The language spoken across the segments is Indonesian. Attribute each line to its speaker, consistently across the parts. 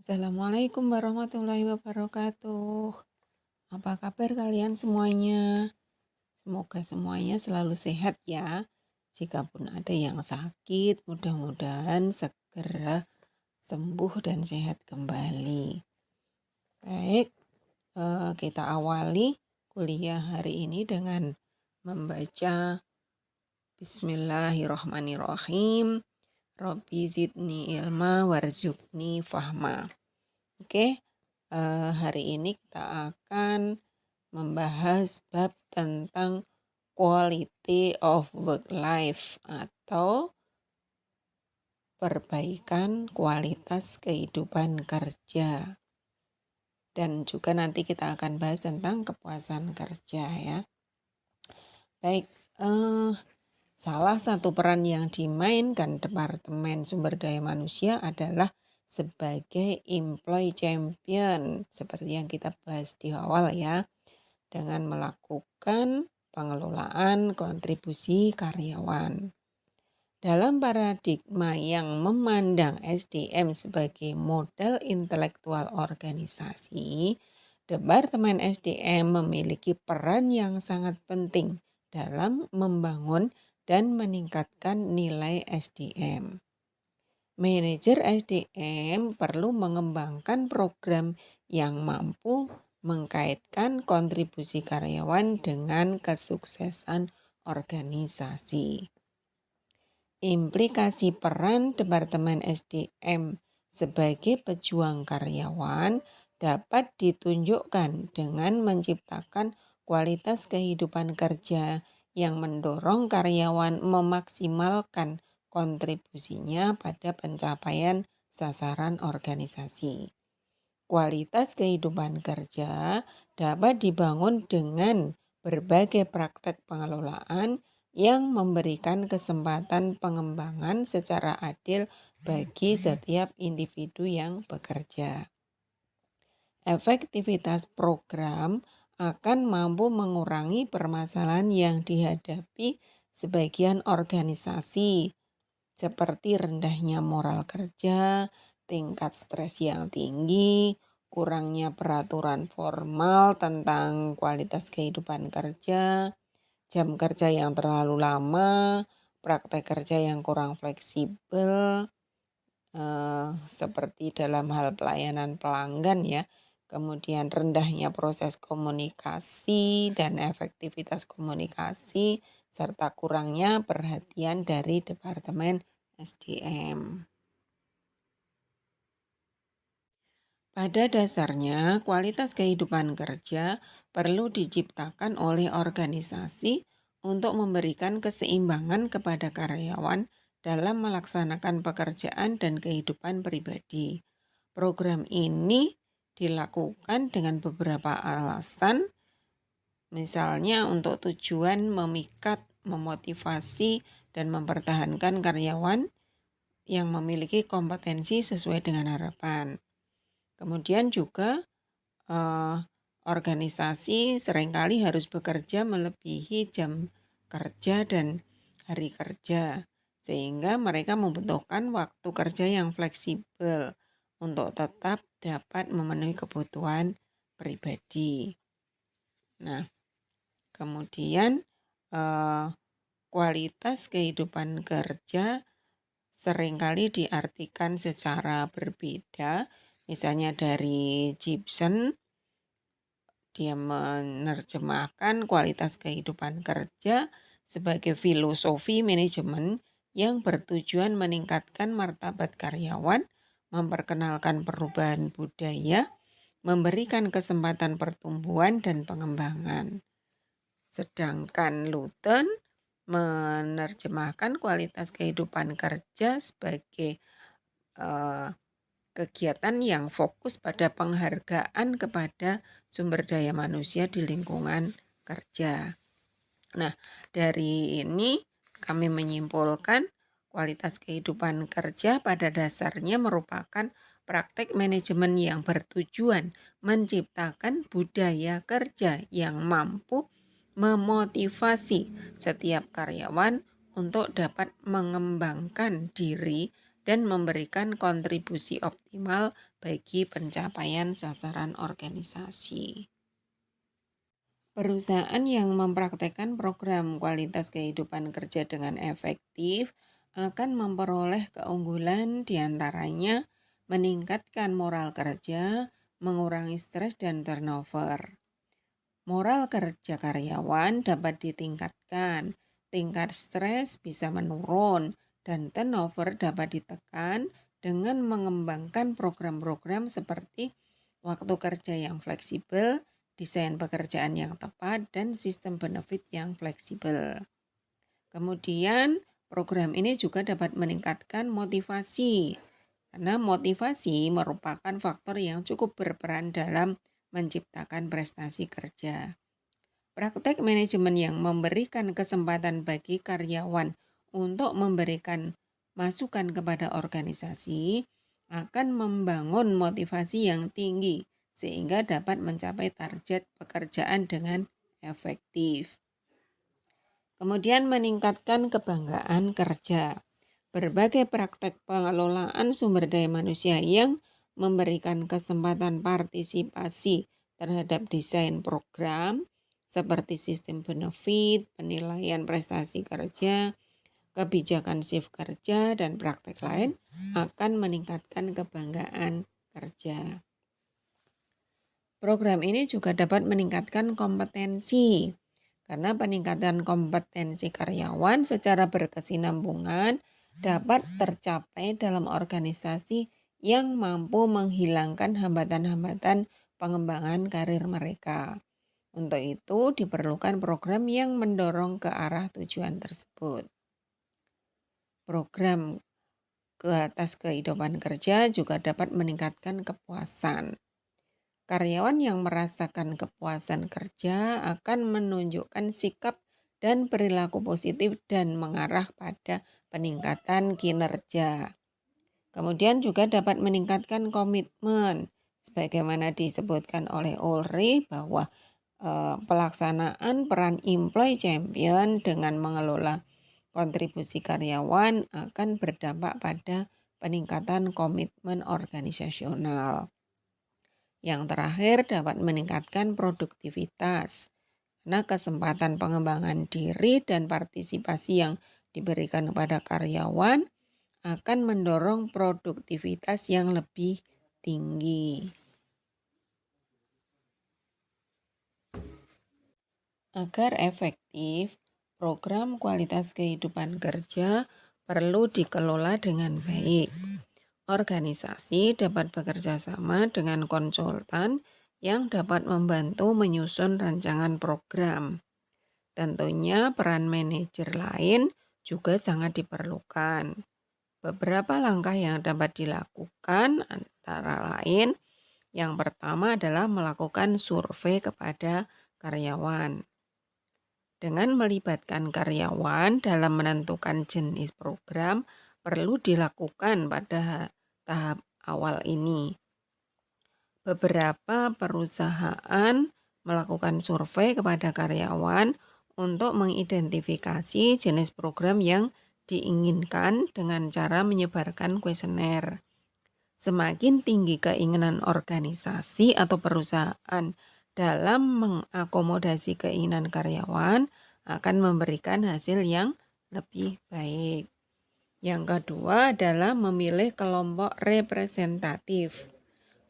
Speaker 1: Assalamualaikum warahmatullahi wabarakatuh. Apa kabar kalian semuanya? Semoga semuanya selalu sehat ya. Jikapun ada yang sakit, mudah-mudahan segera sembuh dan sehat kembali. Baik, kita awali kuliah hari ini dengan membaca Bismillahirrahmanirrahim. Robbi zidni ilma warzuqni fahma. Oke. Hari ini kita akan membahas bab tentang quality of work life atau perbaikan kualitas kehidupan kerja. Dan juga nanti kita akan bahas tentang kepuasan kerja ya. Baik, salah satu peran yang dimainkan Departemen Sumber Daya Manusia adalah sebagai employee champion seperti yang kita bahas di awal ya, dengan melakukan pengelolaan kontribusi karyawan. Dalam paradigma yang memandang SDM sebagai modal intelektual organisasi, Departemen SDM memiliki peran yang sangat penting dalam membangun dan meningkatkan nilai SDM. Manajer SDM perlu mengembangkan program yang mampu mengkaitkan kontribusi karyawan dengan kesuksesan organisasi. Implikasi peran Departemen SDM sebagai pejuang karyawan dapat ditunjukkan dengan menciptakan kualitas kehidupan kerja yang mendorong karyawan memaksimalkan kontribusinya pada pencapaian sasaran organisasi. Kualitas kehidupan kerja dapat dibangun dengan berbagai praktek pengelolaan yang memberikan kesempatan pengembangan secara adil bagi setiap individu yang bekerja. Efektivitas program akan mampu mengurangi permasalahan yang dihadapi sebagian organisasi, seperti rendahnya moral kerja, tingkat stres yang tinggi, kurangnya peraturan formal tentang kualitas kehidupan kerja, jam kerja yang terlalu lama, praktek kerja yang kurang fleksibel, seperti dalam hal pelayanan pelanggan ya, kemudian rendahnya proses komunikasi dan efektivitas komunikasi, serta kurangnya perhatian dari Departemen SDM. Pada dasarnya, kualitas kehidupan kerja perlu diciptakan oleh organisasi untuk memberikan keseimbangan kepada karyawan dalam melaksanakan pekerjaan dan kehidupan pribadi. Program ini dilakukan dengan beberapa alasan, misalnya untuk tujuan memikat, memotivasi, dan mempertahankan karyawan yang memiliki kompetensi sesuai dengan harapan. Kemudian juga organisasi seringkali harus bekerja melebihi jam kerja dan hari kerja, sehingga mereka membutuhkan waktu kerja yang fleksibel untuk tetap dapat memenuhi kebutuhan pribadi. Nah, kemudian kualitas kehidupan kerja seringkali diartikan secara berbeda. Misalnya dari Gibson, dia menerjemahkan kualitas kehidupan kerja sebagai filosofi manajemen yang bertujuan meningkatkan martabat karyawan, memperkenalkan perubahan budaya, memberikan kesempatan pertumbuhan dan pengembangan. Sedangkan Luton menerjemahkan kualitas kehidupan kerja sebagai kegiatan yang fokus pada penghargaan kepada sumber daya manusia di lingkungan kerja. Nah, dari ini kami menyimpulkan kualitas kehidupan kerja pada dasarnya merupakan praktek manajemen yang bertujuan menciptakan budaya kerja yang mampu memotivasi setiap karyawan untuk dapat mengembangkan diri dan memberikan kontribusi optimal bagi pencapaian sasaran organisasi. Perusahaan yang mempraktekkan program kualitas kehidupan kerja dengan efektif akan memperoleh keunggulan diantaranya meningkatkan moral kerja, mengurangi stres dan turnover. Moral kerja karyawan dapat ditingkatkan, tingkat stres bisa menurun, dan turnover dapat ditekan dengan mengembangkan program-program seperti waktu kerja yang fleksibel, desain pekerjaan yang tepat, dan sistem benefit yang fleksibel. Kemudian, program ini juga dapat meningkatkan motivasi, karena motivasi merupakan faktor yang cukup berperan dalam menciptakan prestasi kerja. Praktek manajemen yang memberikan kesempatan bagi karyawan untuk memberikan masukan kepada organisasi akan membangun motivasi yang tinggi sehingga dapat mencapai target pekerjaan dengan efektif. Kemudian meningkatkan kebanggaan kerja. Berbagai praktek pengelolaan sumber daya manusia yang memberikan kesempatan partisipasi terhadap desain program seperti sistem benefit, penilaian prestasi kerja, kebijakan shift kerja, dan praktek lain akan meningkatkan kebanggaan kerja. Program ini juga dapat meningkatkan kompetensi, karena peningkatan kompetensi karyawan secara berkesinambungan dapat tercapai dalam organisasi yang mampu menghilangkan hambatan-hambatan pengembangan karir mereka. Untuk itu diperlukan program yang mendorong ke arah tujuan tersebut. Program ke atas kehidupan kerja juga dapat meningkatkan kepuasan. Karyawan yang merasakan kepuasan kerja akan menunjukkan sikap dan perilaku positif dan mengarah pada peningkatan kinerja. Kemudian juga dapat meningkatkan komitmen, sebagaimana disebutkan oleh Ulrich bahwa pelaksanaan peran employee champion dengan mengelola kontribusi karyawan akan berdampak pada peningkatan komitmen organisasional. Yang terakhir dapat meningkatkan produktivitas, karena kesempatan pengembangan diri dan partisipasi yang diberikan kepada karyawan akan mendorong produktivitas yang lebih tinggi. Agar efektif, program kualitas kehidupan kerja perlu dikelola dengan baik. Organisasi dapat bekerja sama dengan konsultan yang dapat membantu menyusun rancangan program. Tentunya peran manajer lain juga sangat diperlukan. Beberapa langkah yang dapat dilakukan antara lain, yang pertama adalah melakukan survei kepada karyawan. Dengan melibatkan karyawan dalam menentukan jenis program perlu dilakukan pada tahap awal ini. Beberapa perusahaan melakukan survei kepada karyawan untuk mengidentifikasi jenis program yang diinginkan dengan cara menyebarkan kuesioner. Semakin tinggi keinginan organisasi atau perusahaan dalam mengakomodasi keinginan karyawan akan memberikan hasil yang lebih baik. Yang kedua adalah memilih kelompok representatif.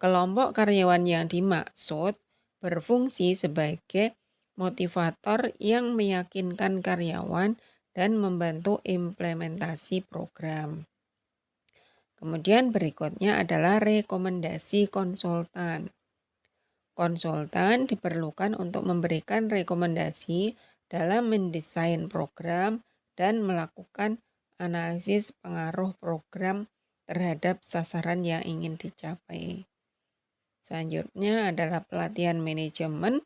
Speaker 1: Kelompok karyawan yang dimaksud berfungsi sebagai motivator yang meyakinkan karyawan dan membantu implementasi program. Kemudian berikutnya adalah rekomendasi konsultan. Konsultan diperlukan untuk memberikan rekomendasi dalam mendesain program dan melakukan analisis pengaruh program terhadap sasaran yang ingin dicapai. Selanjutnya adalah pelatihan manajemen.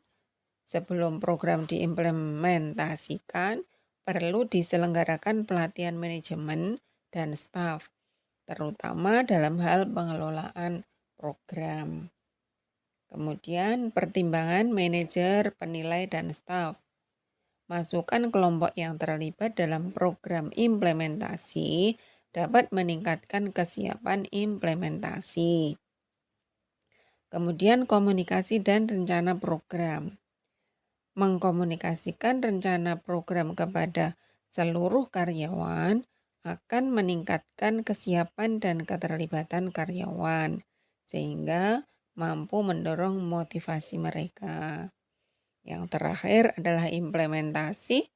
Speaker 1: Sebelum program diimplementasikan, perlu diselenggarakan pelatihan manajemen dan staf, terutama dalam hal pengelolaan program. Kemudian pertimbangan manajer, penilai, dan staf. Masukkan kelompok yang terlibat dalam program implementasi dapat meningkatkan kesiapan implementasi. Kemudian komunikasi dan rencana program. Mengkomunikasikan rencana program kepada seluruh karyawan akan meningkatkan kesiapan dan keterlibatan karyawan, sehingga mampu mendorong motivasi mereka. Yang terakhir adalah implementasi.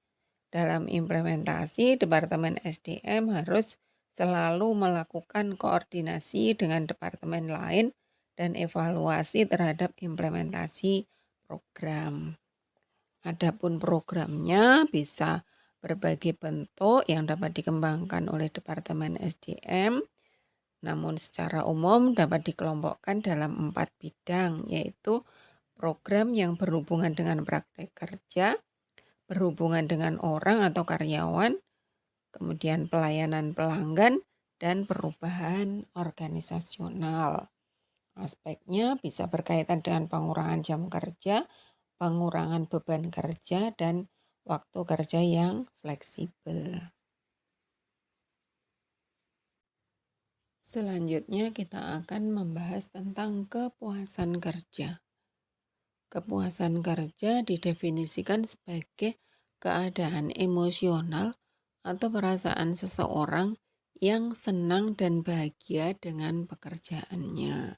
Speaker 1: Dalam implementasi, Departemen SDM harus selalu melakukan koordinasi dengan departemen lain dan evaluasi terhadap implementasi program. Adapun programnya bisa berbagai bentuk yang dapat dikembangkan oleh Departemen SDM, namun secara umum dapat dikelompokkan dalam 4 bidang, yaitu program yang berhubungan dengan praktek kerja, berhubungan dengan orang atau karyawan, kemudian pelayanan pelanggan, dan perubahan organisasional. Aspeknya bisa berkaitan dengan pengurangan jam kerja, pengurangan beban kerja, dan waktu kerja yang fleksibel. Selanjutnya kita akan membahas tentang kepuasan kerja. Kepuasan kerja didefinisikan sebagai keadaan emosional atau perasaan seseorang yang senang dan bahagia dengan pekerjaannya.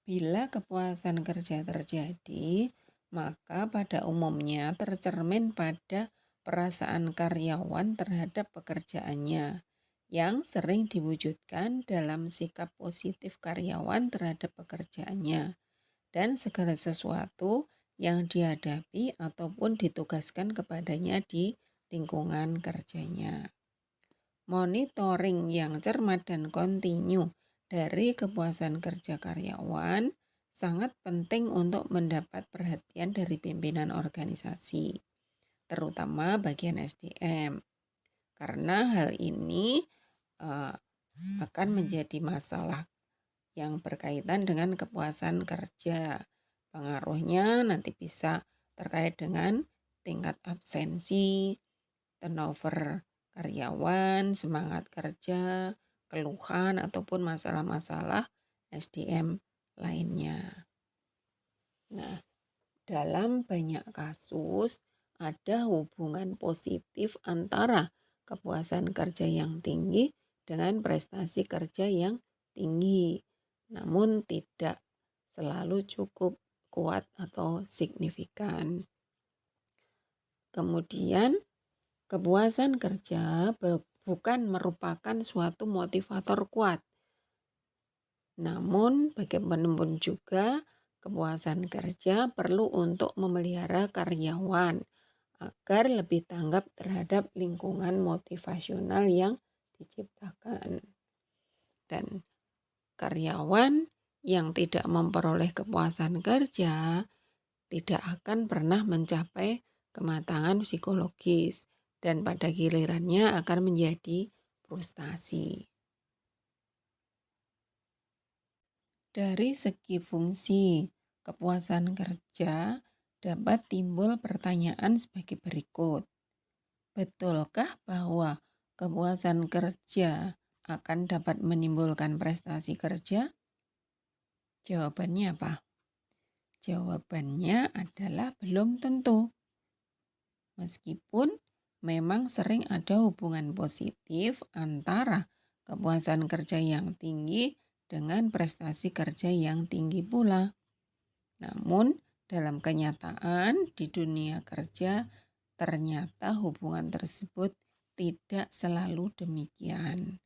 Speaker 1: Bila kepuasan kerja terjadi, maka pada umumnya tercermin pada perasaan karyawan terhadap pekerjaannya yang sering diwujudkan dalam sikap positif karyawan terhadap pekerjaannya dan segala sesuatu yang dihadapi ataupun ditugaskan kepadanya di lingkungan kerjanya. Monitoring yang cermat dan kontinu dari kepuasan kerja karyawan sangat penting untuk mendapat perhatian dari pimpinan organisasi, terutama bagian SDM. Karena hal ini akan menjadi masalah yang berkaitan dengan kepuasan kerja. Pengaruhnya nanti bisa terkait dengan tingkat absensi, turnover karyawan, semangat kerja, keluhan ataupun masalah-masalah SDM lainnya. Nah, dalam banyak kasus ada hubungan positif antara kepuasan kerja yang tinggi dengan prestasi kerja yang tinggi, namun tidak selalu cukup kuat atau signifikan. Kemudian, kepuasan kerja bukan merupakan suatu motivator kuat. Namun, bagaimanapun juga, kepuasan kerja perlu untuk memelihara karyawan agar lebih tanggap terhadap lingkungan motivasional yang diciptakan. Dan karyawan yang tidak memperoleh kepuasan kerja tidak akan pernah mencapai kematangan psikologis dan pada gilirannya akan menjadi frustasi. Dari segi fungsi kepuasan kerja dapat timbul pertanyaan sebagai berikut. Betulkah bahwa kepuasan kerja akan dapat menimbulkan prestasi kerja? Jawabannya apa? Jawabannya adalah belum tentu. Meskipun memang sering ada hubungan positif antara kepuasan kerja yang tinggi dengan prestasi kerja yang tinggi pula. Namun, dalam kenyataan di dunia kerja, ternyata hubungan tersebut tidak selalu demikian.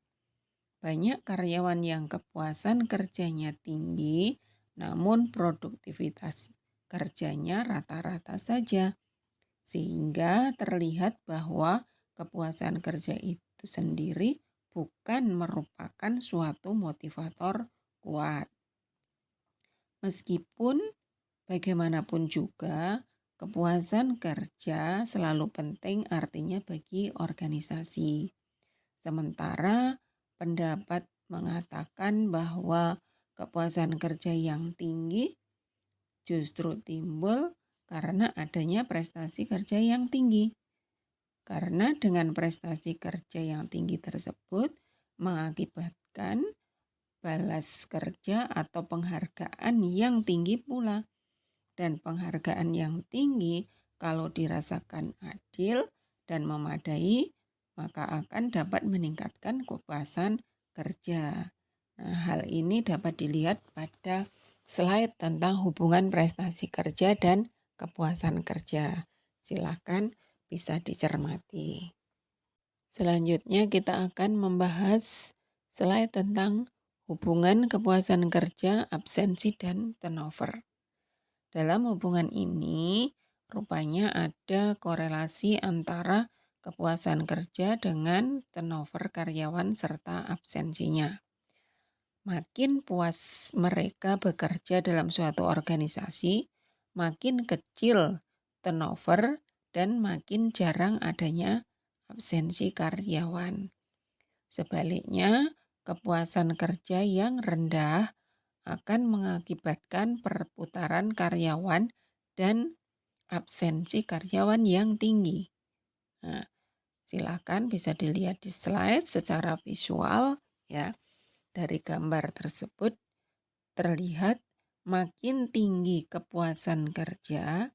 Speaker 1: Banyak karyawan yang kepuasan kerjanya tinggi, namun produktivitas kerjanya rata-rata saja. Sehingga terlihat bahwa kepuasan kerja itu sendiri bukan merupakan suatu motivator kuat. Meskipun bagaimanapun juga, kepuasan kerja selalu penting artinya bagi organisasi. Sementara pendapat mengatakan bahwa kepuasan kerja yang tinggi justru timbul karena adanya prestasi kerja yang tinggi. Karena dengan prestasi kerja yang tinggi tersebut mengakibatkan balas kerja atau penghargaan yang tinggi pula. Dan penghargaan yang tinggi kalau dirasakan adil dan memadai, maka akan dapat meningkatkan kepuasan kerja. Nah, hal ini dapat dilihat pada slide tentang hubungan prestasi kerja dan kepuasan kerja. Silakan bisa dicermati. Selanjutnya kita akan membahas slide tentang hubungan kepuasan kerja, absensi, dan turnover. Dalam hubungan ini, rupanya ada korelasi antara kepuasan kerja dengan turnover karyawan serta absensinya. Makin puas mereka bekerja dalam suatu organisasi, makin kecil turnover dan makin jarang adanya absensi karyawan. Sebaliknya, kepuasan kerja yang rendah akan mengakibatkan perputaran karyawan dan absensi karyawan yang tinggi. Nah, silakan bisa dilihat di slide secara visual ya. Dari gambar tersebut terlihat makin tinggi kepuasan kerja,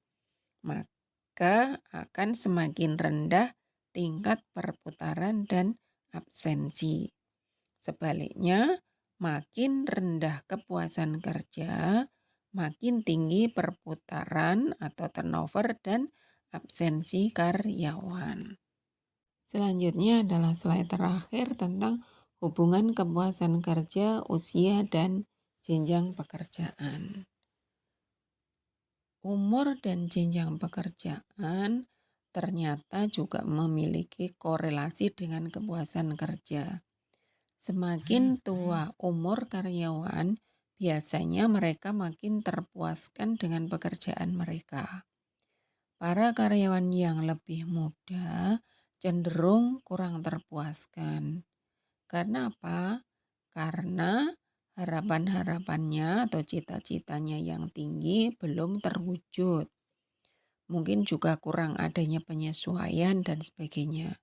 Speaker 1: maka akan semakin rendah tingkat perputaran dan absensi. Sebaliknya, makin rendah kepuasan kerja, makin tinggi perputaran atau turnover dan absensi karyawan. Selanjutnya adalah slide terakhir tentang hubungan kepuasan kerja, usia, dan jenjang pekerjaan. Umur dan jenjang pekerjaan ternyata juga memiliki korelasi dengan kepuasan kerja. Semakin tua umur karyawan, biasanya mereka makin terpuaskan dengan pekerjaan mereka. Para karyawan yang lebih muda cenderung kurang terpuaskan. Karena apa? Karena harapan-harapannya atau cita-citanya yang tinggi belum terwujud. Mungkin juga kurang adanya penyesuaian dan sebagainya.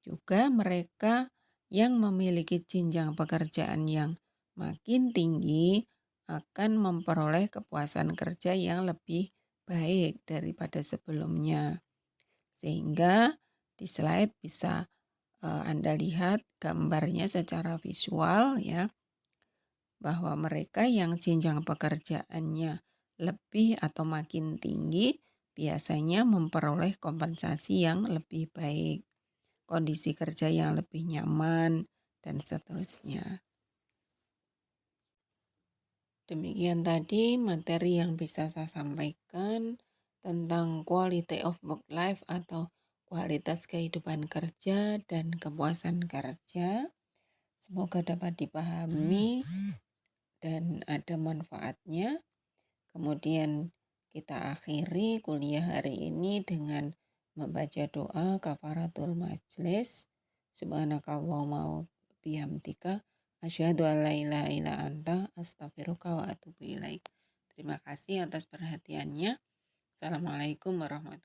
Speaker 1: Juga mereka yang memiliki jenjang pekerjaan yang makin tinggi akan memperoleh kepuasan kerja yang lebih baik daripada sebelumnya. Sehingga di slide bisa Anda lihat gambarnya secara visual ya, bahwa mereka yang jenjang pekerjaannya lebih atau makin tinggi biasanya memperoleh kompensasi yang lebih baik, kondisi kerja yang lebih nyaman, dan seterusnya. Demikian tadi materi yang bisa saya sampaikan tentang quality of work life atau kualitas kehidupan kerja dan kepuasan kerja. Semoga dapat dipahami dan ada manfaatnya. Kemudian kita akhiri kuliah hari ini dengan membaca doa kafaratul majlis. Subhanakallahumma wa bihamdika asyhadu an la ilaha illa anta astaghfiruka wa atubu ilaik. Terima kasih atas perhatiannya. Assalamualaikum warahmatullahi wabarakatuh.